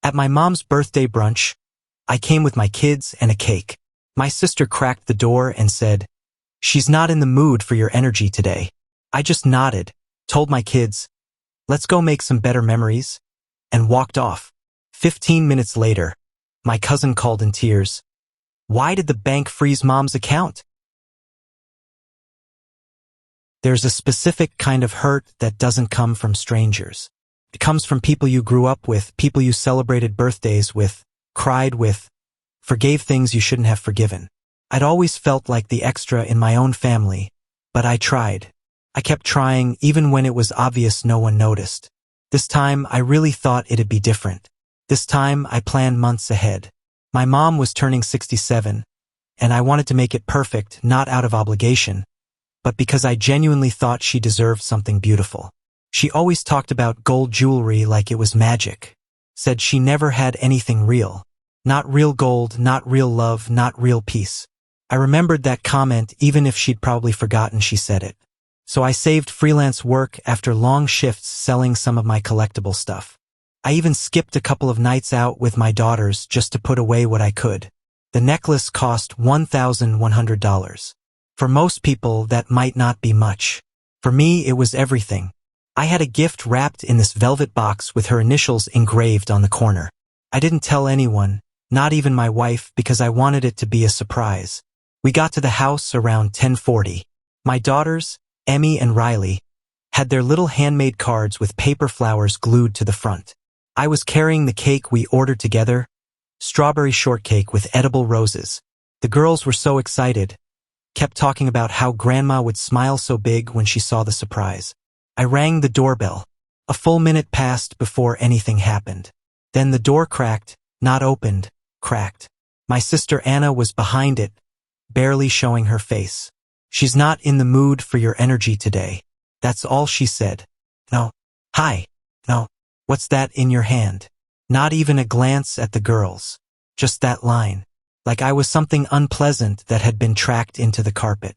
At my mom's birthday brunch, I came with my kids and a cake. My sister cracked the door and said, "She's not in the mood for your energy today." I just nodded, told my kids, "Let's go make some better memories," and walked off. 15 minutes later, my cousin called in tears. "Why did the bank freeze Mom's account?" There's a specific kind of hurt that doesn't come from strangers. It comes from people you grew up with, people you celebrated birthdays with, cried with, forgave things you shouldn't have forgiven. I'd always felt like the extra in my own family, but I tried. I kept trying even when it was obvious no one noticed. This time I really thought it'd be different. This time I planned months ahead. My mom was turning 67, and I wanted to make it perfect, not out of obligation, but because I genuinely thought she deserved something beautiful. She always talked about gold jewelry like it was magic. Said she never had anything real. Not real gold, not real love, not real peace. I remembered that comment even if she'd probably forgotten she said it. So I saved freelance work after long shifts selling some of my collectible stuff. I even skipped a couple of nights out with my daughters just to put away what I could. The necklace cost $1,100. For most people, that might not be much. For me, it was everything. I had a gift wrapped in this velvet box with her initials engraved on the corner. I didn't tell anyone, not even my wife, because I wanted it to be a surprise. We got to the house around 10:40. My daughters, Emmy and Riley, had their little handmade cards with paper flowers glued to the front. I was carrying the cake we ordered together, strawberry shortcake with edible roses. The girls were so excited, kept talking about how Grandma would smile so big when she saw the surprise. I rang the doorbell. A full minute passed before anything happened. Then the door cracked, not opened, cracked. My sister Anna was behind it, barely showing her face. "She's not in the mood for your energy today." That's all she said. No. Hi. No. What's that in your hand? Not even a glance at the girls. Just that line. Like I was something unpleasant that had been tracked into the carpet.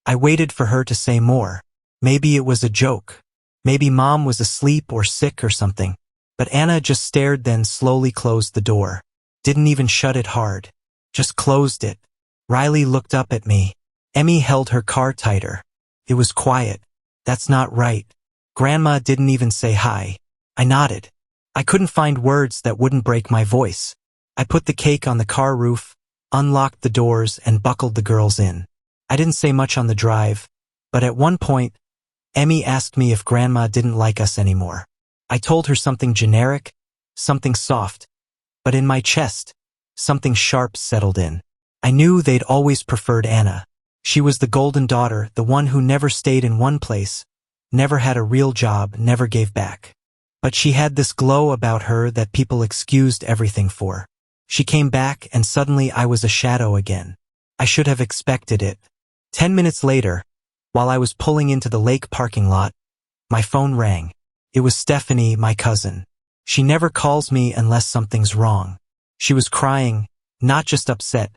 I waited for her to say more. Maybe it was a joke. Maybe Mom was asleep or sick or something. But Anna just stared, then slowly closed the door. Didn't even shut it hard. Just closed it. Riley looked up at me. Emmy held her car tighter. It was quiet. That's not right. Grandma didn't even say hi. I nodded. I couldn't find words that wouldn't break my voice. I put the cake on the car roof, unlocked the doors, and buckled the girls in. I didn't say much on the drive, but at one point, Emmy asked me if Grandma didn't like us anymore. I told her something generic, something soft, but in my chest, something sharp settled in. I knew they'd always preferred Anna. She was the golden daughter, the one who never stayed in one place, never had a real job, never gave back. But she had this glow about her that people excused everything for. She came back and suddenly I was a shadow again. I should have expected it. 10 minutes later, while I was pulling into the lake parking lot, my phone rang. It was Stephanie, my cousin. She never calls me unless something's wrong. She was crying, not just upset,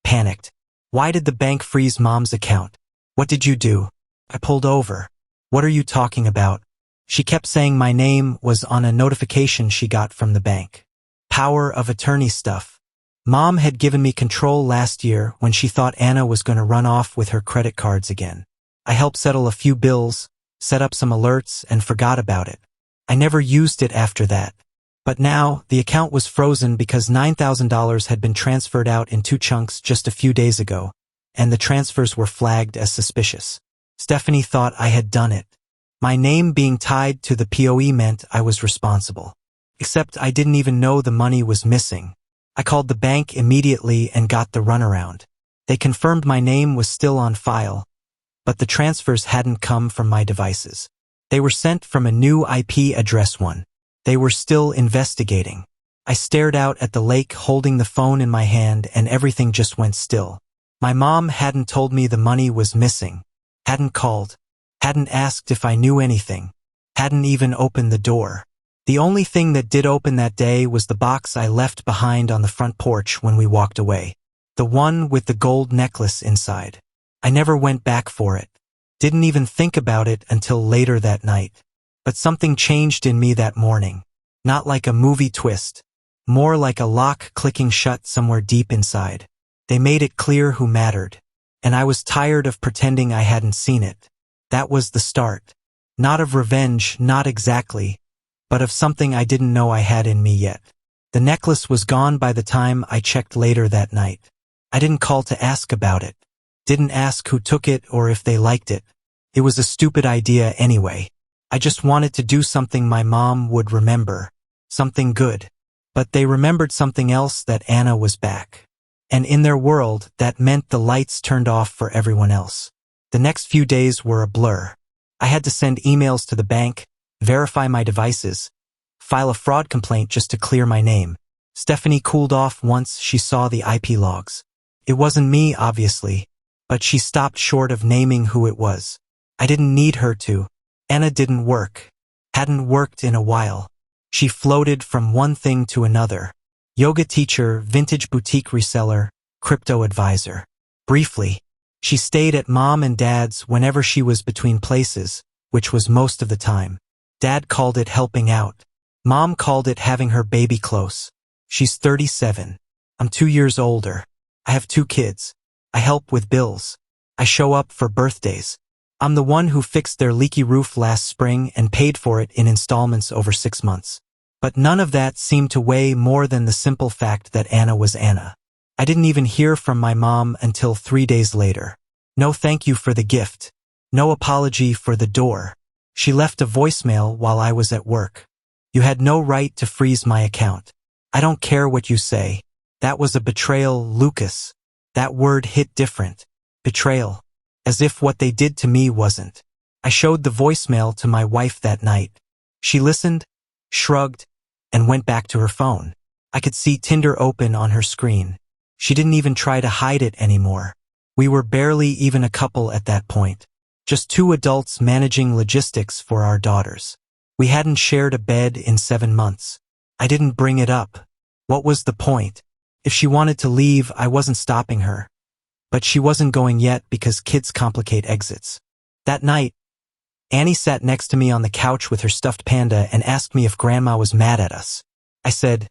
panicked. "Why did the bank freeze Mom's account? What did you do?" I pulled over. "What are you talking about?" She kept saying my name was on a notification she got from the bank. Power of attorney stuff. Mom had given me control last year when she thought Anna was going to run off with her credit cards again. I helped settle a few bills, set up some alerts, and forgot about it. I never used it after that. But now, the account was frozen because $9,000 had been transferred out in 2 chunks just a few days ago, and the transfers were flagged as suspicious. Stephanie thought I had done it. My name being tied to the POE meant I was responsible. Except I didn't even know the money was missing. I called the bank immediately and got the runaround. They confirmed my name was still on file, but the transfers hadn't come from my devices. They were sent from a new IP address one. They were still investigating. I stared out at the lake holding the phone in my hand and everything just went still. My mom hadn't told me the money was missing, hadn't called, hadn't asked if I knew anything, hadn't even opened the door. The only thing that did open that day was the box I left behind on the front porch when we walked away. The one with the gold necklace inside. I never went back for it. Didn't even think about it until later that night. But something changed in me that morning. Not like a movie twist, More like a lock clicking shut somewhere deep inside. They made it clear who mattered. And I was tired of pretending I hadn't seen it. That was the start. Not of revenge, not exactly, but of something I didn't know I had in me yet. The necklace was gone by the time I checked later that night. I didn't call to ask about it. Didn't ask who took it or if they liked it. It was a stupid idea anyway. I just wanted to do something my mom would remember. Something good. But they remembered something else, that Anna was back. And in their world, that meant the lights turned off for everyone else. The next few days were a blur. I had to send emails to the bank, verify my devices, file a fraud complaint just to clear my name. Stephanie cooled off once she saw the IP logs. It wasn't me, obviously, but she stopped short of naming who it was. I didn't need her to. Anna didn't work. Hadn't worked in a while. She floated from one thing to another. Yoga teacher, vintage boutique reseller, crypto advisor. Briefly, she stayed at mom and dad's whenever she was between places, which was most of the time. Dad called it helping out. Mom called it having her baby close. She's 37. I'm 2 years older. I have 2 kids. I help with bills. I show up for birthdays. I'm the one who fixed their leaky roof last spring and paid for it in installments over 6 months. But none of that seemed to weigh more than the simple fact that Anna was Anna. I didn't even hear from my mom until 3 days later. No thank you for the gift. No apology for the door. She left a voicemail while I was at work. You had no right to freeze my account. I don't care what you say. That was a betrayal, Lucas. That word hit different. Betrayal. As if what they did to me wasn't. I showed the voicemail to my wife that night. She listened, shrugged, and went back to her phone. I could see Tinder open on her screen. She didn't even try to hide it anymore. We were barely even a couple at that point. Just 2 adults managing logistics for our daughters. We hadn't shared a bed in 7 months. I didn't bring it up. What was the point? If she wanted to leave, I wasn't stopping her. But she wasn't going yet because kids complicate exits. That night, Annie sat next to me on the couch with her stuffed panda and asked me if Grandma was mad at us. I said,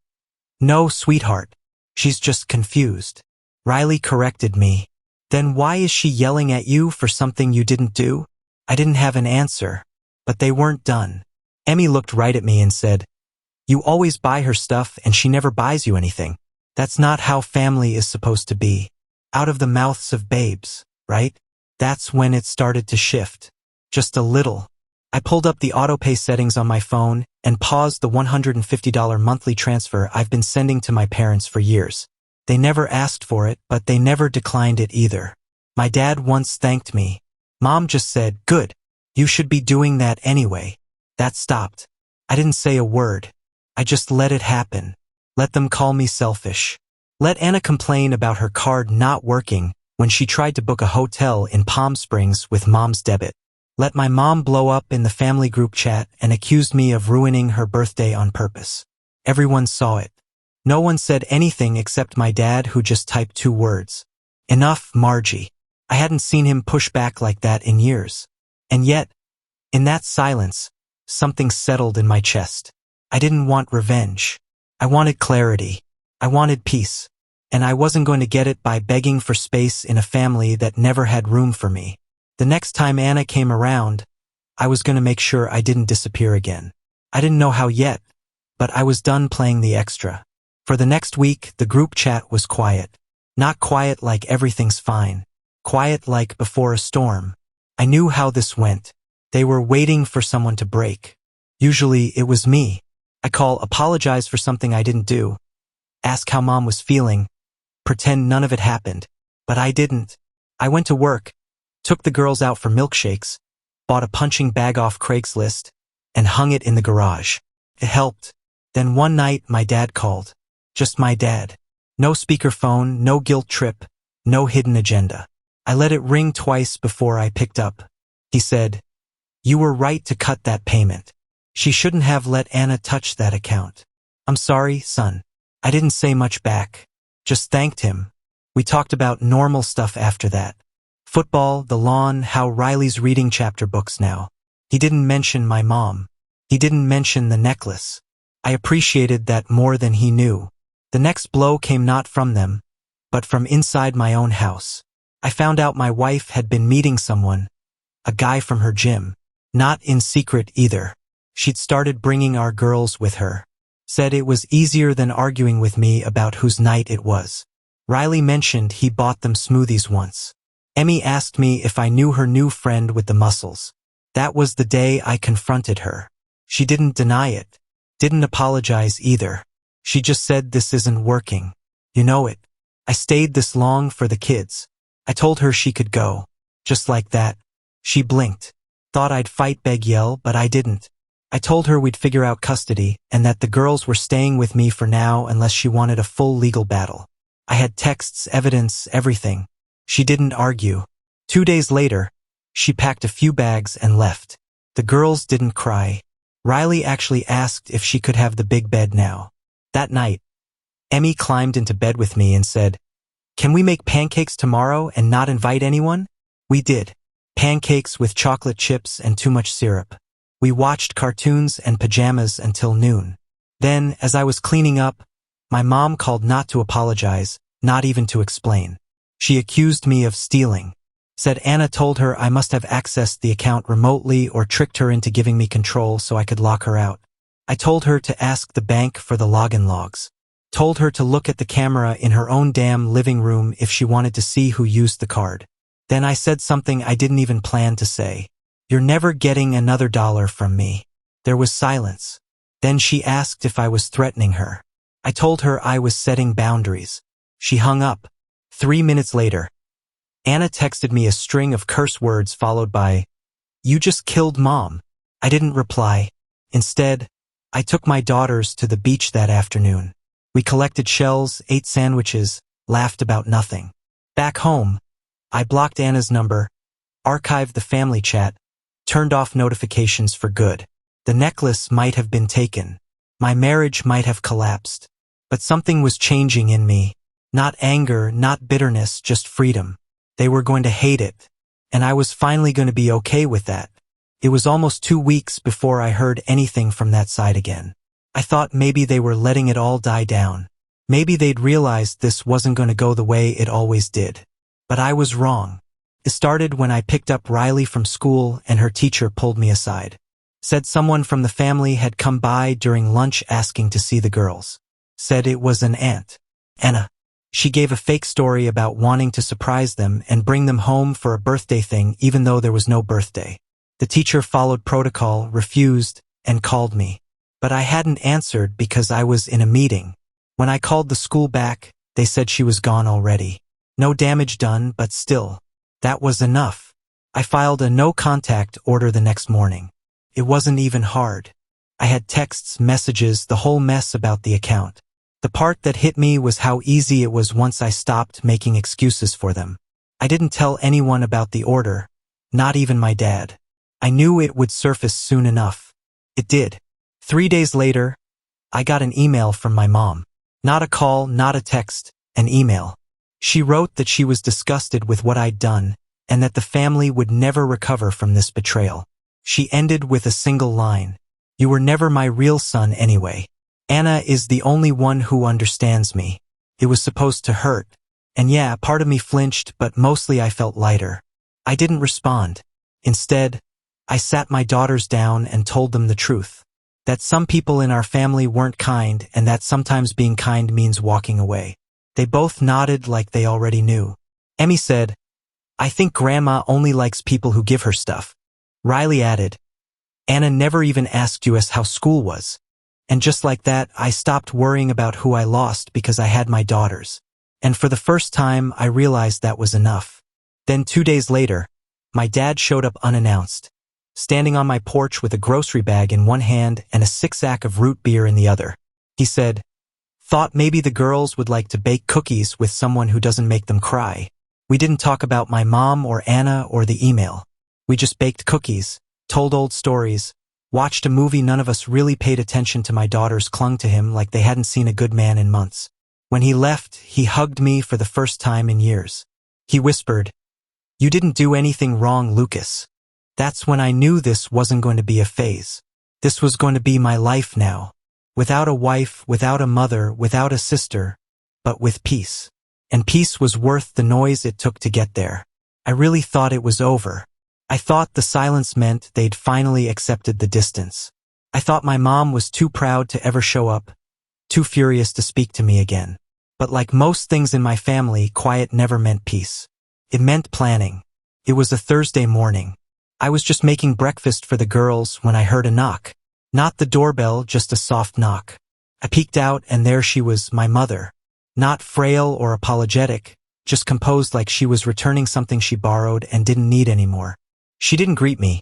"No, sweetheart. She's just confused." Riley corrected me. "Then why is she yelling at you for something you didn't do?" I didn't have an answer, but they weren't done. Emmy looked right at me and said, "You always buy her stuff and she never buys you anything. That's not how family is supposed to be. Out of the mouths of babes, right?" That's when it started to shift. Just a little. I pulled up the autopay settings on my phone and paused the $150 monthly transfer I've been sending to my parents for years. They never asked for it, but they never declined it either. My dad once thanked me. Mom just said, "Good. You should be doing that anyway." That stopped. I didn't say a word. I just let it happen. Let them call me selfish. Let Anna complain about her card not working when she tried to book a hotel in Palm Springs with Mom's debit. Let my mom blow up in the family group chat and accuse me of ruining her birthday on purpose. Everyone saw it. No one said anything except my dad, who just typed 2 words. "Enough, Margie." I hadn't seen him push back like that in years. And yet, in that silence, something settled in my chest. I didn't want revenge. I wanted clarity. I wanted peace. And I wasn't going to get it by begging for space in a family that never had room for me. The next time Anna came around, I was going to make sure I didn't disappear again. I didn't know how yet, but I was done playing the extra. For the next week, the group chat was quiet. Not quiet like everything's fine. Quiet like before a storm. I knew how this went. They were waiting for someone to break. Usually it was me. I call, apologize for something I didn't do, ask how Mom was feeling, pretend none of it happened. But I didn't. I went to work, took the girls out for milkshakes, bought a punching bag off Craigslist, and hung it in the garage. It helped. Then one night my dad called. Just my dad. No speakerphone, no guilt trip, no hidden agenda. I let it ring twice before I picked up. He said, "You were right to cut that payment. She shouldn't have let Anna touch that account." "I'm sorry, son." I didn't say much back. Just thanked him. We talked about normal stuff after that. Football, the lawn, how Riley's reading chapter books now. He didn't mention my mom. He didn't mention the necklace. I appreciated that more than he knew. The next blow came not from them, but from inside my own house. I found out my wife had been meeting someone, a guy from her gym. Not in secret either. She'd started bringing our girls with her. Said it was easier than arguing with me about whose night it was. Riley mentioned he bought them smoothies once. Emmy asked me if I knew her new friend with the muscles. That was the day I confronted her. She didn't deny it. Didn't apologize either. She just said this isn't working. You know it. I stayed this long for the kids. I told her she could go. Just like that. She blinked. Thought I'd fight, beg, yell, but I didn't. I told her we'd figure out custody and that the girls were staying with me for now unless she wanted a full legal battle. I had texts, evidence, everything. She didn't argue. 2 days later, she packed a few bags and left. The girls didn't cry. Riley actually asked if she could have the big bed now. That night, Emmy climbed into bed with me and said, "Can we make pancakes tomorrow and not invite anyone?" We did. Pancakes with chocolate chips and too much syrup. We watched cartoons and pajamas until noon. Then, as I was cleaning up, my mom called not to apologize, not even to explain. She accused me of stealing. Said Anna told her I must have accessed the account remotely or tricked her into giving me control so I could lock her out. I told her to ask the bank for the login logs. Told her to look at the camera in her own damn living room if she wanted to see who used the card. Then I said something I didn't even plan to say. "You're never getting another dollar from me." There was silence. Then she asked if I was threatening her. I told her I was setting boundaries. She hung up. 3 minutes later, Anna texted me a string of curse words followed by, "You just killed Mom." I didn't reply. Instead, I took my daughters to the beach that afternoon. We collected shells, ate sandwiches, laughed about nothing. Back home, I blocked Anna's number, archived the family chat, turned off notifications for good. The necklace might have been taken. My marriage might have collapsed. But something was changing in me. Not anger, not bitterness, just freedom. They were going to hate it. And I was finally going to be okay with that. It was almost 2 weeks before I heard anything from that side again. I thought maybe they were letting it all die down. Maybe they'd realized this wasn't going to go the way it always did. But I was wrong. It started when I picked up Riley from school and her teacher pulled me aside. Said someone from the family had come by during lunch asking to see the girls. Said it was an aunt, Anna. She gave a fake story about wanting to surprise them and bring them home for a birthday thing even though there was no birthday. The teacher followed protocol, refused, and called me. But I hadn't answered because I was in a meeting. When I called the school back, they said she was gone already. No damage done, but still. That was enough. I filed a no-contact order the next morning. It wasn't even hard. I had texts, messages, the whole mess about the account. The part that hit me was how easy it was once I stopped making excuses for them. I didn't tell anyone about the order, not even my dad. I knew it would surface soon enough. It did. 3 days later, I got an email from my mom. Not a call, not a text, an email. She wrote that she was disgusted with what I'd done and that the family would never recover from this betrayal. She ended with a single line. "You were never my real son anyway. Anna is the only one who understands me." It was supposed to hurt. And yeah, part of me flinched, but mostly I felt lighter. I didn't respond. Instead, I sat my daughters down and told them the truth. That some people in our family weren't kind and that sometimes being kind means walking away. They both nodded like they already knew. Emmy said, "I think Grandma only likes people who give her stuff." Riley added, "Anna never even asked us how school was." And just like that, I stopped worrying about who I lost because I had my daughters. And for the first time, I realized that was enough. Then 2 days later, my dad showed up unannounced, standing on my porch with a grocery bag in one hand and a 6-pack of root beer in the other. He said, "Thought maybe the girls would like to bake cookies with someone who doesn't make them cry." We didn't talk about my mom or Anna or the email. We just baked cookies, told old stories, watched a movie. None of us really paid attention to my daughters clung to him like they hadn't seen a good man in months. When he left, he hugged me for the first time in years. He whispered, "You didn't do anything wrong, Lucas." That's when I knew this wasn't going to be a phase. This was going to be my life now. Without a wife, without a mother, without a sister, but with peace. And peace was worth the noise it took to get there. I really thought it was over. I thought the silence meant they'd finally accepted the distance. I thought my mom was too proud to ever show up, too furious to speak to me again. But like most things in my family, quiet never meant peace. It meant planning. It was a Thursday morning. I was just making breakfast for the girls when I heard a knock. Not the doorbell, just a soft knock. I peeked out and there she was, my mother. Not frail or apologetic, just composed like she was returning something she borrowed and didn't need anymore. She didn't greet me,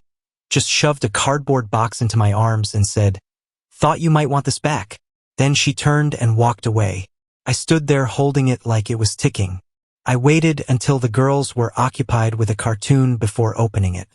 just shoved a cardboard box into my arms and said, "Thought you might want this back." Then she turned and walked away. I stood there holding it like it was ticking. I waited until the girls were occupied with a cartoon before opening it.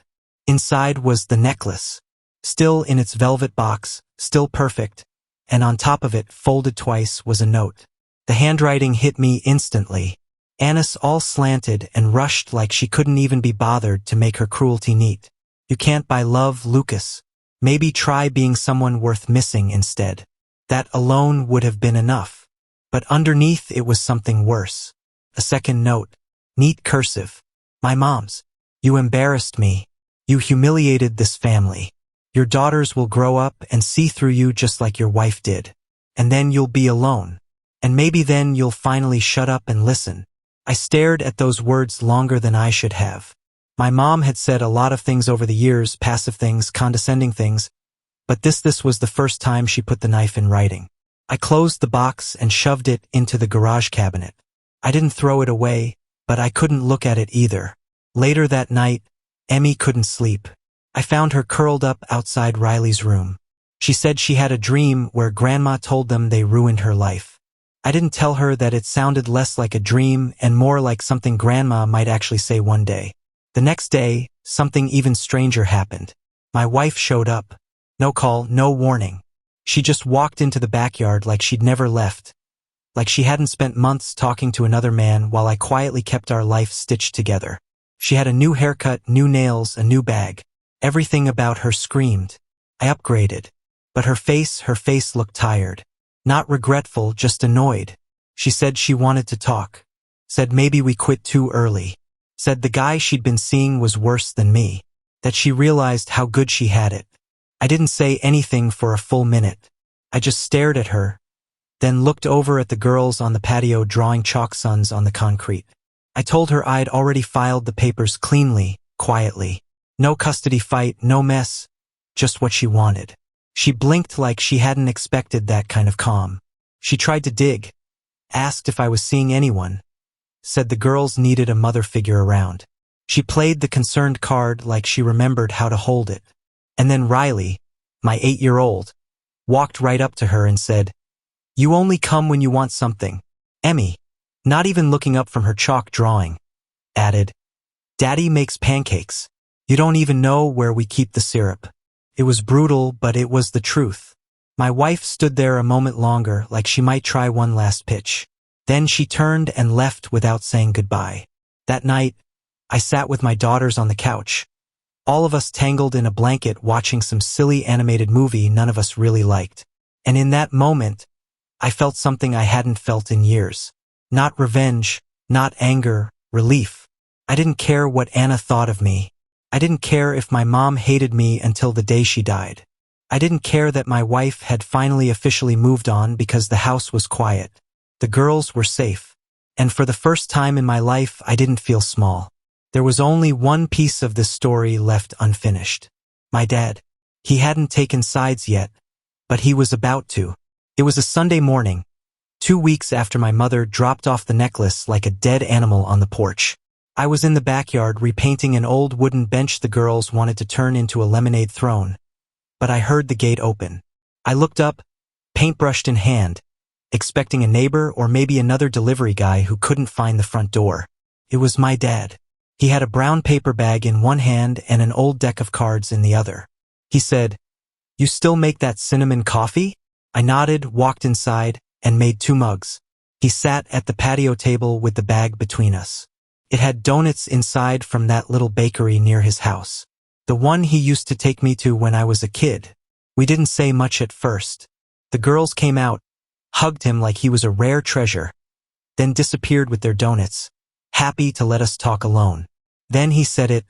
Inside was the necklace, still in its velvet box, still perfect, and on top of it, folded twice, was a note. The handwriting hit me instantly. Annis all slanted and rushed like she couldn't even be bothered to make her cruelty neat. "You can't buy love, Lucas. Maybe try being someone worth missing instead." That alone would have been enough. But underneath it was something worse. A second note, neat cursive. "My mom's. You embarrassed me. You humiliated this family. Your daughters will grow up and see through you just like your wife did. And then you'll be alone. And maybe then you'll finally shut up and listen." I stared at those words longer than I should have. My mom had said a lot of things over the years, passive things, condescending things, but this was the first time she put the knife in writing. I closed the box and shoved it into the garage cabinet. I didn't throw it away, but I couldn't look at it either. Later that night, Emmy couldn't sleep. I found her curled up outside Riley's room. She said she had a dream where Grandma told them they ruined her life. I didn't tell her that it sounded less like a dream and more like something Grandma might actually say one day. The next day, something even stranger happened. My wife showed up. No call, no warning. She just walked into the backyard like she'd never left. Like she hadn't spent months talking to another man while I quietly kept our life stitched together. She had a new haircut, new nails, a new bag. Everything about her screamed. I upgraded. But her face looked tired. Not regretful, just annoyed. She said she wanted to talk. Said maybe we quit too early. Said the guy she'd been seeing was worse than me. That she realized how good she had it. I didn't say anything for a full minute. I just stared at her, then looked over at the girls on the patio drawing chalk suns on the concrete. I told her I'd already filed the papers cleanly, quietly. No custody fight, no mess, just what she wanted. She blinked like she hadn't expected that kind of calm. She tried to dig, asked if I was seeing anyone, said the girls needed a mother figure around. She played the concerned card like she remembered how to hold it. And then Riley, my 8-year-old, walked right up to her and said, "You only come when you want something." Emmy, not even looking up from her chalk drawing, added, "Daddy makes pancakes. You don't even know where we keep the syrup." It was brutal, but it was the truth. My wife stood there a moment longer like she might try one last pitch. Then she turned and left without saying goodbye. That night, I sat with my daughters on the couch. All of us tangled in a blanket watching some silly animated movie none of us really liked. And in that moment, I felt something I hadn't felt in years. Not revenge, not anger, relief. I didn't care what Anna thought of me. I didn't care if my mom hated me until the day she died. I didn't care that my wife had finally officially moved on because the house was quiet. The girls were safe. And for the first time in my life, I didn't feel small. There was only one piece of this story left unfinished. My dad. He hadn't taken sides yet, but he was about to. It was a Sunday morning, 2 weeks after my mother dropped off the necklace like a dead animal on the porch. I was in the backyard repainting an old wooden bench the girls wanted to turn into a lemonade throne. But I heard the gate open. I looked up, paintbrushed in hand, expecting a neighbor or maybe another delivery guy who couldn't find the front door. It was my dad. He had a brown paper bag in one hand and an old deck of cards in the other. He said, "You still make that cinnamon coffee?" I nodded, walked inside, and made 2 mugs. He sat at the patio table with the bag between us. It had donuts inside from that little bakery near his house. The one he used to take me to when I was a kid. We didn't say much at first. The girls came out, hugged him like he was a rare treasure, then disappeared with their donuts, happy to let us talk alone. Then he said it,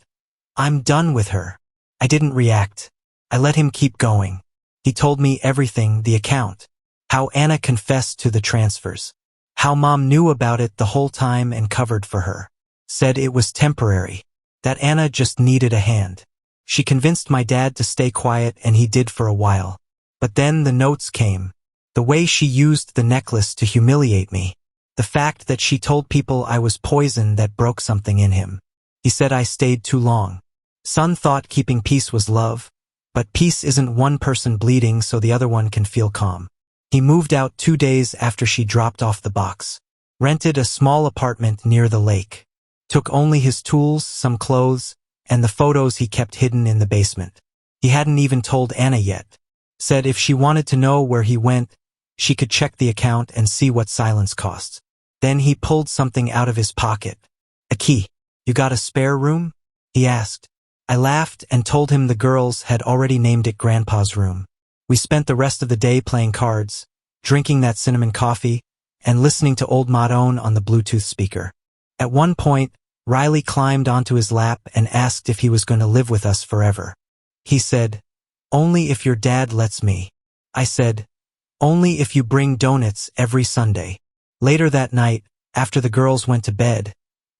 "I'm done with her." I didn't react. I let him keep going. He told me everything, the account, how Anna confessed to the transfers, how Mom knew about it the whole time and covered for her, said it was temporary, that Anna just needed a hand. She convinced my dad to stay quiet and he did for a while. But then the notes came. The way she used the necklace to humiliate me. The fact that she told people I was poison that broke something in him. He said I stayed too long. Son thought keeping peace was love, but peace isn't one person bleeding so the other one can feel calm. He moved out 2 days after she dropped off the box. Rented a small apartment near the lake. Took only his tools, some clothes, and the photos he kept hidden in the basement. He hadn't even told Anna yet. Said if she wanted to know where he went, she could check the account and see what silence costs. Then he pulled something out of his pocket. A key. "You got a spare room?" he asked. I laughed and told him the girls had already named it Grandpa's room. We spent the rest of the day playing cards, drinking that cinnamon coffee, and listening to old Madone on the Bluetooth speaker. At one point, Riley climbed onto his lap and asked if he was going to live with us forever. He said, "Only if your dad lets me." I said, "Only if you bring donuts every Sunday." Later that night, after the girls went to bed,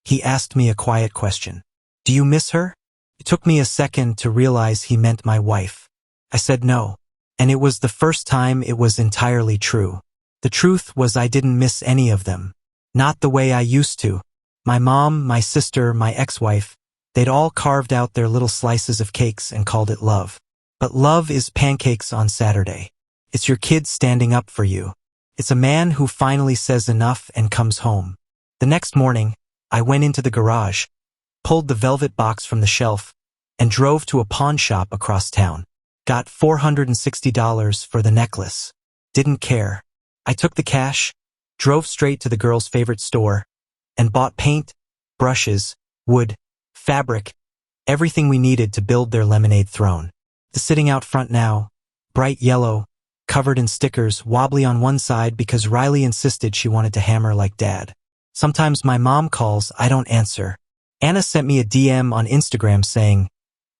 he asked me a quiet question. "Do you miss her?" It took me a second to realize he meant my wife. I said no, and it was the first time it was entirely true. The truth was I didn't miss any of them. Not the way I used to. My mom, my sister, my ex-wife, they'd all carved out their little slices of cakes and called it love. But love is pancakes on Saturday. It's your kids standing up for you. It's a man who finally says enough and comes home. The next morning, I went into the garage, pulled the velvet box from the shelf, and drove to a pawn shop across town. Got $460 for the necklace. Didn't care. I took the cash, drove straight to the girls' favorite store, and bought paint, brushes, wood, fabric, everything we needed to build their lemonade throne. It's sitting out front now, bright yellow, covered in stickers, wobbly on one side because Riley insisted she wanted to hammer like Dad. Sometimes my mom calls, I don't answer. Anna sent me a DM on Instagram saying,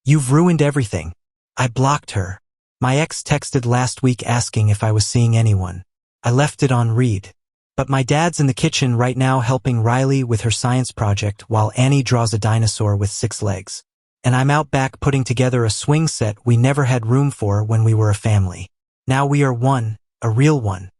"You've ruined everything." I blocked her. My ex texted last week asking if I was seeing anyone. I left it on read. But my dad's in the kitchen right now helping Riley with her science project while Annie draws a dinosaur with 6 legs. And I'm out back putting together a swing set we never had room for when we were a family. Now we are one, a real one.